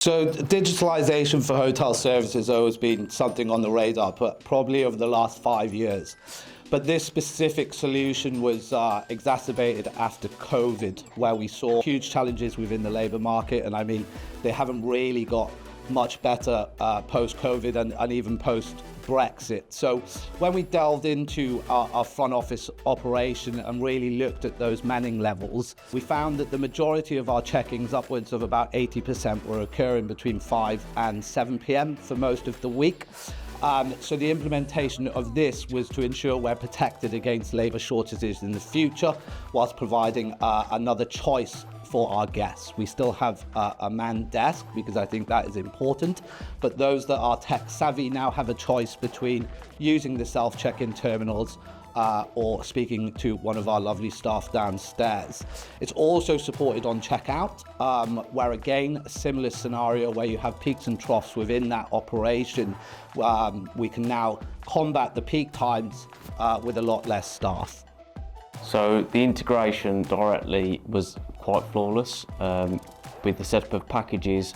So digitalization for hotel services has always been something on the radar, but probably over the last 5 years. But this specific solution was exacerbated after COVID, where we saw huge challenges within the labour market. And I mean, they haven't really got much better post-COVID and even post-Brexit. So when we delved into our front office operation and really looked at those manning levels, we found that the majority of our check-ins, upwards of about 80%, were occurring between 5 and 7 p.m. for most of the week. So the implementation of this was to ensure we're protected against labour shortages in the future, whilst providing another choice for our guests. We still have a manned desk because I think that is important, but those that are tech savvy now have a choice between using the self-check-in terminals or speaking to one of our lovely staff downstairs. It's also supported on checkout, where again, a similar scenario where you have peaks and troughs within that operation. We can now combat the peak times with a lot less staff. So the integration directly was quite flawless, with the setup of packages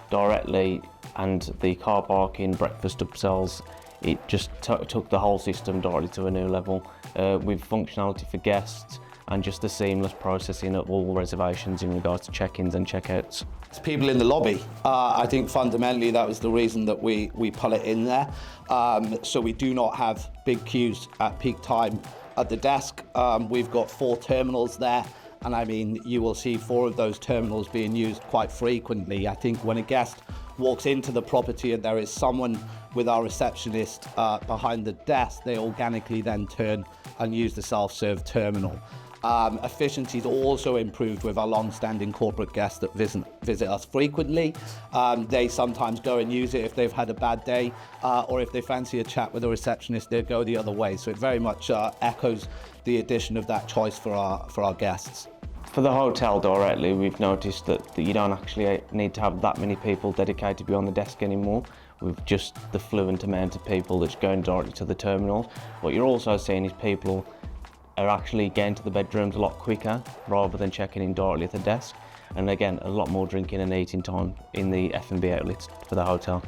directly and the car parking, breakfast upsells. It just took the whole system directly to a new level, with functionality for guests and just the seamless processing of all reservations in regards to check-ins and check-outs. It's people in the lobby. I think fundamentally that was the reason that we put it in there. So we do not have big queues at peak time at the desk. We've got 4 terminals there, and I mean, you will see 4 of those terminals being used quite frequently. I think when a guest walks into the property and there is someone with our receptionist behind the desk, they organically then turn and use the self-serve terminal. Efficiency is also improved with our long-standing corporate guests that visit us frequently. They sometimes go and use it if they've had a bad day, or if they fancy a chat with a receptionist, they'll go the other way. So it very much echoes the addition of that choice for our guests. For the hotel directly, we've noticed that you don't actually need to have that many people dedicated behind the desk anymore, with just the fluent amount of people that's going directly to the terminals. What you're also seeing is people are actually getting to the bedrooms a lot quicker rather than checking in directly at the desk. And again, a lot more drinking and eating time in the F&B outlets for the hotel.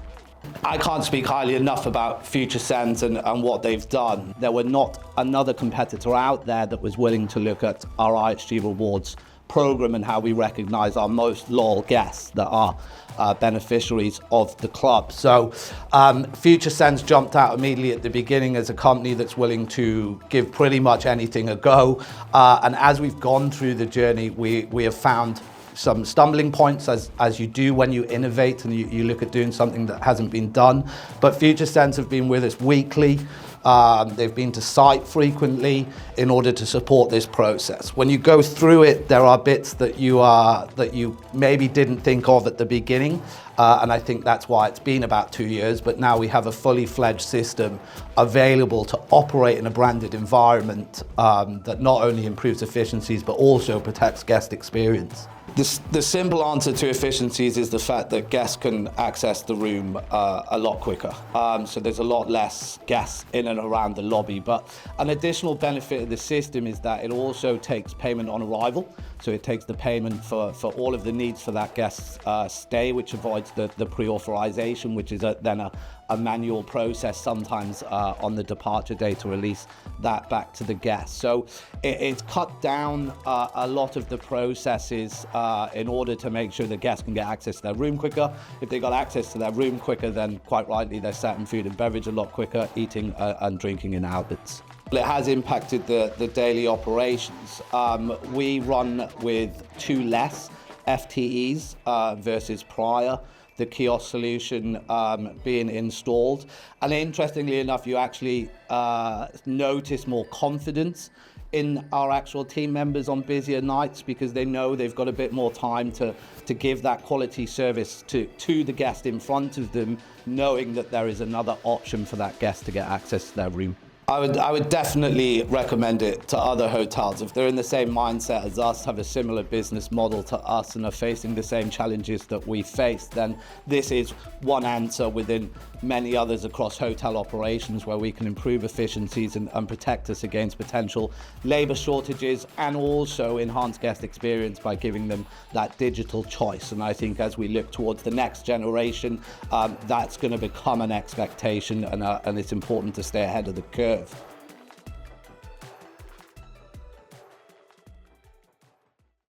I can't speak highly enough about Future Sense and what they've done. There were not another competitor out there that was willing to look at our IHG Rewards program and how we recognise our most loyal guests that are beneficiaries of the club. So Future Sense jumped out immediately at the beginning as a company that's willing to give pretty much anything a go. And as we've gone through the journey, we have found some stumbling points, as you do when you innovate and you look at doing something that hasn't been done. But Future Sense have been with us weekly. They've been to site frequently in order to support this process. When you go through it, there are bits that you maybe didn't think of at the beginning, and I think that's why it's been about 2 years. But now we have a fully fledged system available to operate in a branded environment that not only improves efficiencies but also protects guest experience. The simple answer to efficiencies is the fact that guests can access the room a lot quicker. So there's a lot less guests in and around the lobby. But an additional benefit of the system is that it also takes payment on arrival. So it takes the payment for all of the needs for that guest's stay, which avoids the pre-authorization, which is then a manual process sometimes on the departure day to release that back to the guest. So it's cut down a lot of the processes in order to make sure the guests can get access to their room quicker. If they got access to their room quicker, then quite rightly they're serving food and beverage a lot quicker, eating and drinking in outlets. It has impacted the daily operations. We run with 2 less FTEs versus prior the kiosk solution being installed. And interestingly enough, you actually notice more confidence in our actual team members on busier nights because they know they've got a bit more time to give that quality service to the guest in front of them, knowing that there is another option for that guest to get access to their room. I would definitely recommend it to other hotels. If they're in the same mindset as us, have a similar business model to us and are facing the same challenges that we face, then this is one answer within many others across hotel operations where we can improve efficiencies and protect us against potential labour shortages, and also enhance guest experience by giving them that digital choice. And I think as we look towards the next generation, that's going to become an expectation, and it's important to stay ahead of the curve.